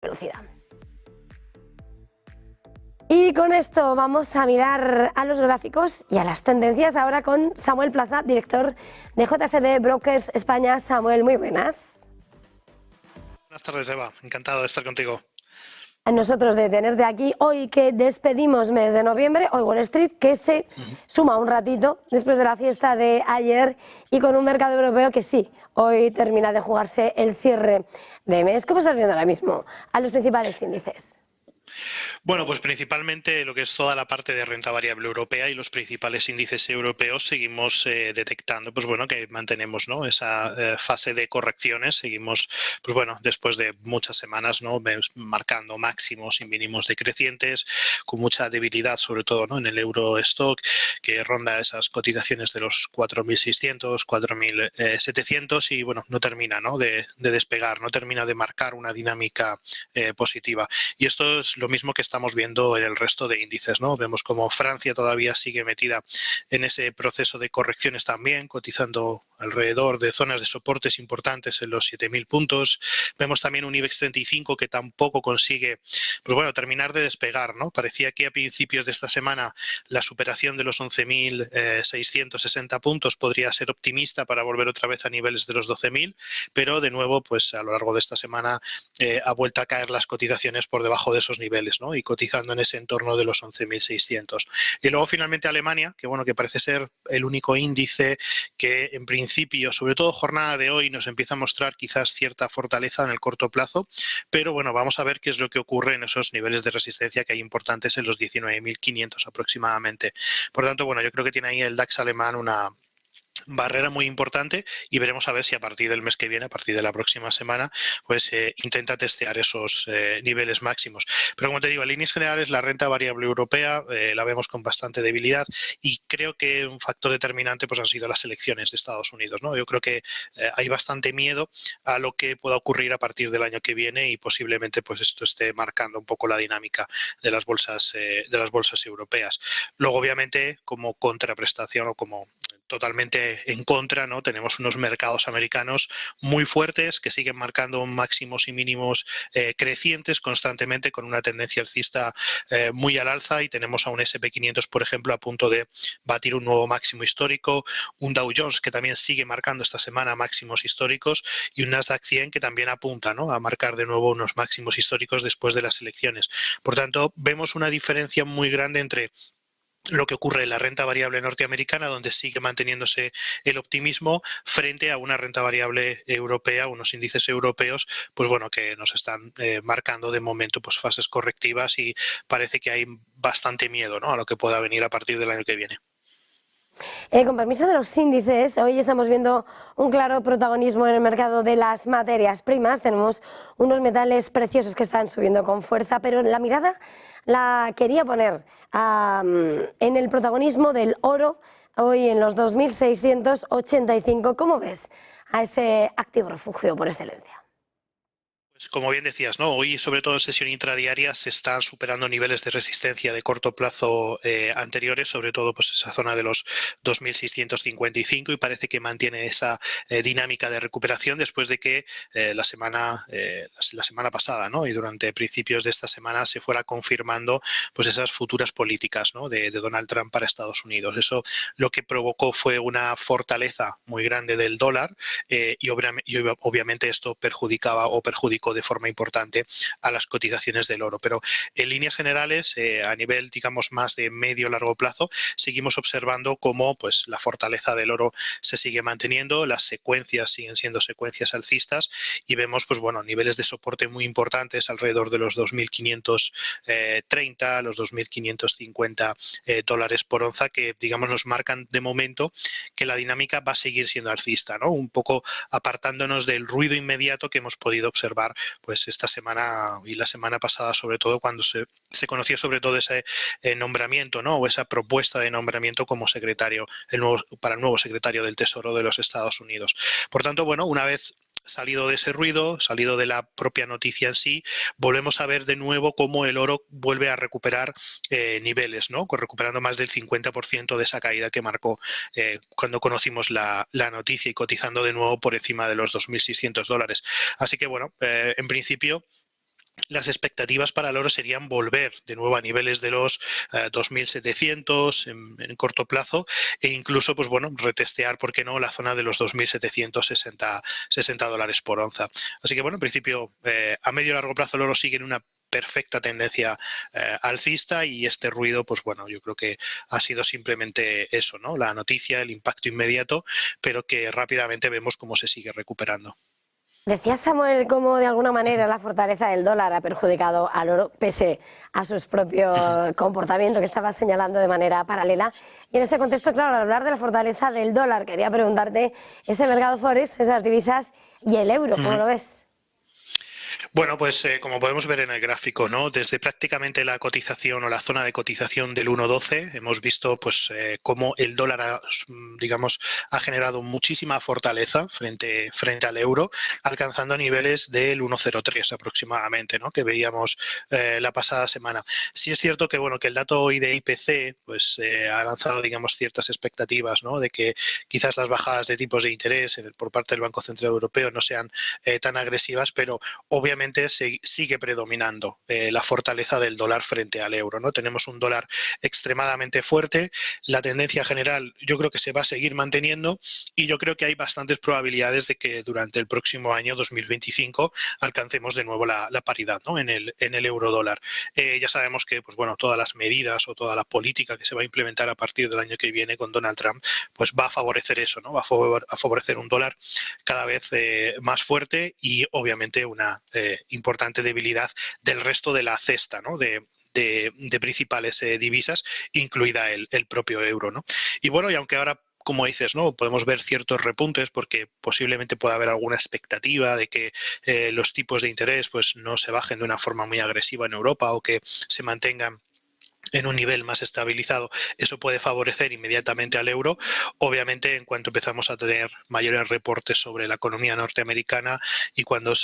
velocidad. Y con esto vamos a mirar a los gráficos y a las tendencias ahora con Samuel Plaza, director de JFD Brokers España. Samuel, muy buenas. Buenas tardes, Eva. Encantado de estar contigo. A nosotros de tenerte aquí hoy que despedimos mes de noviembre, hoy Wall Street que se suma un ratito después de la fiesta de ayer y con un mercado europeo que sí, hoy termina de jugarse el cierre de mes. ¿Cómo estás viendo ahora mismo a los principales índices? Bueno, pues principalmente lo que es toda la parte de renta variable europea y los principales índices europeos seguimos detectando, pues bueno, que mantenemos, ¿no?, esa fase de correcciones. Seguimos, pues bueno, después de muchas semanas, ¿no?, marcando máximos y mínimos decrecientes, con mucha debilidad, sobre todo, ¿no?, en el Eurostock, que ronda esas cotizaciones de los 4.600, 4.700 y bueno, no termina, ¿no?, de despegar, no termina de marcar una dinámica positiva. Y esto es lo mismo que estamos viendo en el resto de índices, ¿no? Vemos como Francia todavía sigue metida en ese proceso de correcciones también, cotizando alrededor de zonas de soportes importantes en los 7.000 puntos. Vemos también un IBEX 35 que tampoco consigue, pues bueno, terminar de despegar, ¿no? Parecía que a principios de esta semana la superación de los 11.660 puntos podría ser optimista para volver otra vez a niveles de los 12.000, pero de nuevo, pues a lo largo de esta semana ha vuelto a caer las cotizaciones por debajo de esos niveles, ¿no?, y cotizando en ese entorno de los 11.600. Y luego finalmente Alemania, que bueno, que parece ser el único índice que en principio, sobre todo jornada de hoy, nos empieza a mostrar quizás cierta fortaleza en el corto plazo, pero bueno, vamos a ver qué es lo que ocurre en esos niveles de resistencia que hay importantes en los 19.500 aproximadamente. Por tanto, bueno, yo creo que tiene ahí el DAX alemán una barrera muy importante y veremos a ver si a partir del mes que viene, a partir de la próxima semana, pues intenta testear esos niveles máximos. Pero como te digo, en líneas generales la renta variable europea la vemos con bastante debilidad y creo que un factor determinante pues han sido las elecciones de Estados Unidos, ¿no? Yo creo que hay bastante miedo a lo que pueda ocurrir a partir del año que viene y posiblemente pues esto esté marcando un poco la dinámica de las bolsas europeas. Luego, obviamente, como contraprestación o como totalmente en contra, ¿no?, tenemos unos mercados americanos muy fuertes que siguen marcando máximos y mínimos crecientes constantemente, con una tendencia alcista muy al alza, y tenemos a un S&P 500, por ejemplo, a punto de batir un nuevo máximo histórico, un Dow Jones que también sigue marcando esta semana máximos históricos y un Nasdaq 100 que también apunta, ¿no?, a marcar de nuevo unos máximos históricos después de las elecciones. Por tanto, vemos una diferencia muy grande entre lo que ocurre en la renta variable norteamericana, donde sigue manteniéndose el optimismo, frente a una renta variable europea, unos índices europeos, pues bueno, que nos están marcando de momento pues fases correctivas y parece que hay bastante miedo, ¿no?, a lo que pueda venir a partir del año que viene. Con permiso de los índices, hoy estamos viendo un claro protagonismo en el mercado de las materias primas. Tenemos unos metales preciosos que están subiendo con fuerza, pero la mirada la quería poner en el protagonismo del oro, hoy en los 2.685. ¿Cómo ves a ese activo refugio por excelencia? Como bien decías, ¿no?, hoy, sobre todo en sesión intradiaria, se están superando niveles de resistencia de corto plazo anteriores, sobre todo pues esa zona de los 2.655, y parece que mantiene esa dinámica de recuperación después de que la semana pasada, ¿no?, y durante principios de esta semana se fuera confirmando pues esas futuras políticas, ¿no?, de Donald Trump para Estados Unidos. Eso lo que provocó fue una fortaleza muy grande del dólar y obviamente esto perjudicó de forma importante a las cotizaciones del oro. Pero en líneas generales, a nivel, digamos, más de medio-largo plazo, seguimos observando cómo pues la fortaleza del oro se sigue manteniendo, las secuencias siguen siendo secuencias alcistas y vemos pues bueno, niveles de soporte muy importantes alrededor de los 2.530, los 2.550 dólares por onza, que digamos nos marcan de momento que la dinámica va a seguir siendo alcista, ¿no?, un poco apartándonos del ruido inmediato que hemos podido observar pues esta semana y la semana pasada, sobre todo cuando se conoció sobre todo ese nombramiento, ¿no?, o esa propuesta de nombramiento como secretario, para el nuevo secretario del Tesoro de los Estados Unidos. Por tanto, bueno, una vez salido de ese ruido, salido de la propia noticia en sí, volvemos a ver de nuevo cómo el oro vuelve a recuperar niveles, ¿no?, recuperando más del 50% de esa caída que marcó cuando conocimos la noticia, y cotizando de nuevo por encima de los 2.600 dólares. Así que bueno, en principio las expectativas para el oro serían volver de nuevo a niveles de los 2.700 en corto plazo e incluso, pues bueno, retestear, ¿por qué no?, la zona de los 2.760 dólares por onza. Así que bueno, en principio, a medio y largo plazo el oro sigue en una perfecta tendencia alcista y este ruido, pues bueno, yo creo que ha sido simplemente eso, ¿no? La noticia, el impacto inmediato, pero que rápidamente vemos cómo se sigue recuperando. Decía Samuel cómo de alguna manera la fortaleza del dólar ha perjudicado al oro pese a su propio comportamiento que estaba señalando de manera paralela. Y en ese contexto, claro, al hablar de la fortaleza del dólar, quería preguntarte ese mercado forex, esas divisas y el euro, ¿cómo lo ves? Bueno, pues como podemos ver en el gráfico, ¿no? Desde prácticamente la cotización o la zona de cotización del 1.12 hemos visto pues cómo el dólar digamos, ha generado muchísima fortaleza frente al euro, alcanzando niveles del 1.03 aproximadamente, ¿no? Que veíamos la pasada semana. Sí es cierto que bueno, que el dato hoy de IPC pues ha lanzado, digamos, ciertas expectativas, ¿no? De que quizás las bajadas de tipos de interés por parte del Banco Central Europeo no sean tan agresivas, pero obviamente sigue predominando la fortaleza del dólar frente al euro, ¿no? Tenemos un dólar extremadamente fuerte, la tendencia general yo creo que se va a seguir manteniendo y yo creo que hay bastantes probabilidades de que durante el próximo año 2025 alcancemos de nuevo la paridad, ¿no? en el euro dólar. Ya sabemos que pues bueno, todas las medidas o toda la política que se va a implementar a partir del año que viene con Donald Trump pues va a favorecer eso, ¿no? Va a favorecer un dólar cada vez más fuerte y obviamente una importante debilidad del resto de la cesta, ¿no? de principales divisas, incluida el propio euro, ¿no? Y bueno, y aunque ahora, como dices, ¿no? Podemos ver ciertos repuntes porque posiblemente pueda haber alguna expectativa de que los tipos de interés pues no se bajen de una forma muy agresiva en Europa o que se mantengan en un nivel más estabilizado, eso puede favorecer inmediatamente al euro. Obviamente, en cuanto empezamos a tener mayores reportes sobre la economía norteamericana y cuando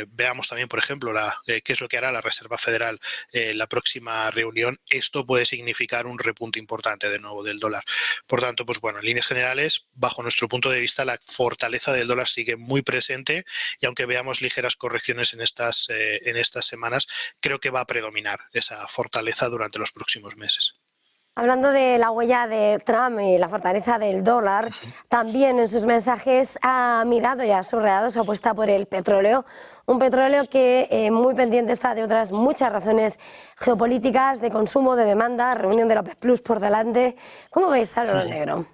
veamos también, por ejemplo, qué es lo que hará la Reserva Federal en la próxima reunión, esto puede significar un repunte importante de nuevo del dólar. Por tanto, pues bueno, en líneas generales, bajo nuestro punto de vista, la fortaleza del dólar sigue muy presente y aunque veamos ligeras correcciones en estas semanas, creo que va a predominar esa fortaleza durante los próximos meses. Hablando de la huella de Trump y la fortaleza del dólar, también en sus mensajes ha mirado y ha subrayado su apuesta por el petróleo, un petróleo que muy pendiente está de otras muchas razones geopolíticas, de consumo, de demanda, reunión de la OPEP Plus por delante. ¿Cómo veis al oro negro?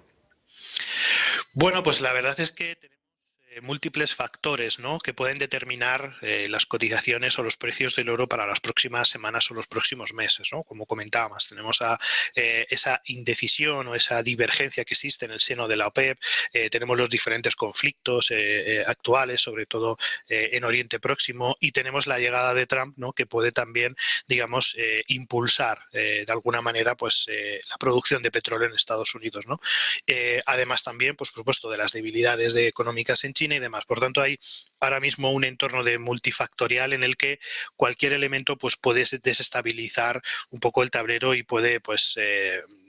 Bueno, pues la verdad es que tenemos múltiples factores, ¿no?, que pueden determinar las cotizaciones o los precios del oro para las próximas semanas o los próximos meses, ¿no? Como comentábamos, tenemos esa indecisión o esa divergencia que existe en el seno de la OPEP, tenemos los diferentes conflictos actuales, sobre todo en Oriente Próximo, y tenemos la llegada de Trump, ¿no?, que puede también, digamos, impulsar de alguna manera pues la producción de petróleo en Estados Unidos, ¿no? Además también, pues por supuesto, de las debilidades económicas en China y demás. Por tanto, hay ahora mismo un entorno de multifactorial en el que cualquier elemento pues puede desestabilizar un poco el tablero y puede pues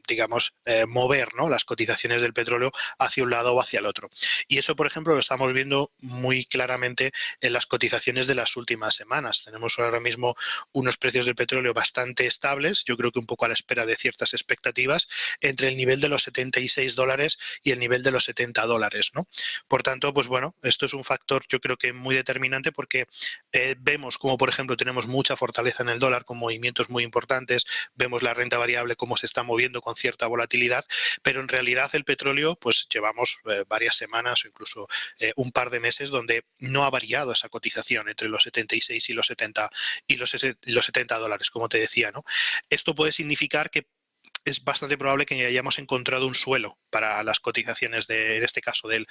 digamos, mover, ¿no?, las cotizaciones del petróleo hacia un lado o hacia el otro. Y eso, por ejemplo, lo estamos viendo muy claramente en las cotizaciones de las últimas semanas. Tenemos ahora mismo unos precios del petróleo bastante estables, yo creo que un poco a la espera de ciertas expectativas, entre el nivel de los $76 y el nivel de los $70, ¿no? Por tanto, pues bueno, esto es un factor yo creo que muy determinante porque vemos como, por ejemplo, tenemos mucha fortaleza en el dólar con movimientos muy importantes, vemos la renta variable cómo se está moviendo con cierta volatilidad, pero en realidad el petróleo, pues llevamos varias semanas o incluso un par de meses donde no ha variado esa cotización entre los 76 y los 70 y los $70, como te decía, ¿no? Esto puede significar que es bastante probable que hayamos encontrado un suelo para las cotizaciones en este caso del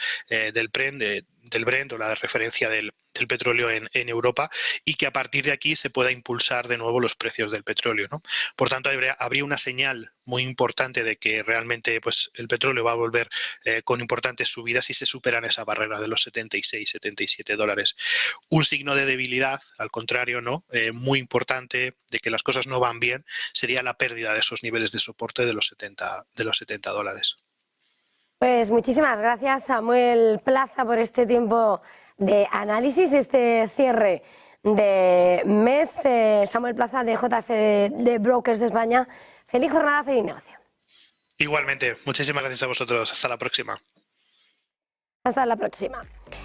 Brent o la referencia del petróleo en Europa y que a partir de aquí se pueda impulsar de nuevo los precios del petróleo, ¿no? Por tanto, habría una señal muy importante de que realmente pues, el petróleo va a volver con importantes subidas si se superan esa barrera de los 76, $77. Un signo de debilidad, al contrario, ¿no?, muy importante de que las cosas no van bien, sería la pérdida de esos niveles de soporte de los $70. Pues muchísimas gracias, Samuel Plaza, por este tiempo de análisis, este cierre de mes. Samuel Plaza, de JF de Brokers de España. Feliz jornada, feliz negocio. Igualmente, muchísimas gracias a vosotros. Hasta la próxima. Hasta la próxima.